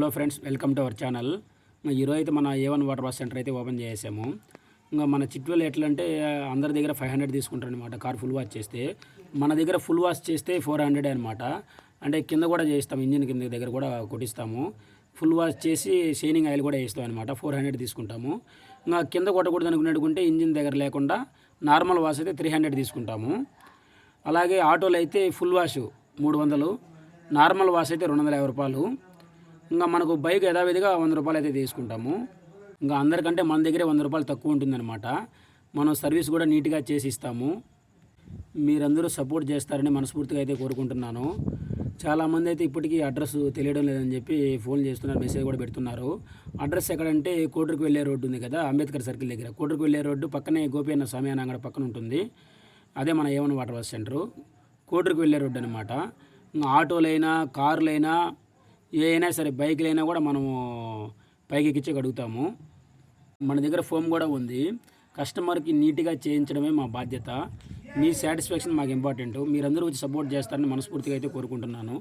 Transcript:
Hello friends, welcome to our channel. ఈరోజు అయితే మన A1 వాటర్ వాష్ సెంటర్ అయితే ఓపెన్ చేసాము. ఇంకా మన చిట్వెల్ ఎట్లా అంటే అందరి దగ్గర 500 తీసుకుంటారు అనమాట కార్ ఫుల్ వాష్ చేస్తే. మన దగ్గర ఫుల్ వాష్ చేస్తే 400 అనమాట. అంటే కింద కూడా చేస్తాము, ఇంజిన్ కింద దగ్గర కూడా కొట్టిస్తాము. ఫుల్ వాష్ చేసి షైనింగ్ ఆయిల్ కూడా వేస్తాం అనమాట. 400 తీసుకుంటాము. ఇంకా కింద కొట్టకూడదు అనుకున్నట్టుకుంటే ఇంజిన్ దగ్గర లేకుండా నార్మల్ వాష్ అయితే 300 తీసుకుంటాము. అలాగే ఆటోలో అయితే ఫుల్ వాష్ 300, నార్మల్ వాష్ అయితే 250 రూపాయలు. ఇంకా మనకు బైక్ యథావిధిగా 100 రూపాయలు అయితే తీసుకుంటాము. ఇంకా అందరికంటే మన దగ్గరే 100 రూపాయలు తక్కువ ఉంటుందన్నమాట. మనం సర్వీస్ కూడా నీట్గా చేసి ఇస్తాము. మీరందరూ సపోర్ట్ చేస్తారని మనస్ఫూర్తిగా అయితే కోరుకుంటున్నాను. చాలామంది అయితే ఇప్పటికీ అడ్రస్ తెలియడం లేదని చెప్పి ఫోన్ చేస్తున్నారు, మెసేజ్ కూడా పెడుతున్నారు. అడ్రస్ ఎక్కడంటే కోటూరుకు వెళ్ళే రోడ్డు ఉంది కదా, అంబేద్కర్ సర్కిల్ దగ్గర. కోటూరుకు వెళ్ళే రోడ్డు పక్కనే గోపి సమయాన అంగడి పక్కన ఉంటుంది. అదే మన A1 వాటర్ వాష్ సెంటరు. కోటూరుకు వెళ్ళే రోడ్డు అనమాట. ఇంకా ఆటోలైనా కార్లైనా ఏ అయినా సరే, బైక్లైనా కూడా మనము పైకి ఎక్కించి కడుగుతాము. మన దగ్గర ఫోమ్ కూడా ఉంది. కస్టమర్కి నీట్గా చేయించడమే మా బాధ్యత. మీ సాటిస్ఫాక్షన్ మాకు ఇంపార్టెంట్. మీరందరూ వచ్చి సపోర్ట్ చేస్తారని మనస్ఫూర్తిగా అయితే కోరుకుంటున్నాను.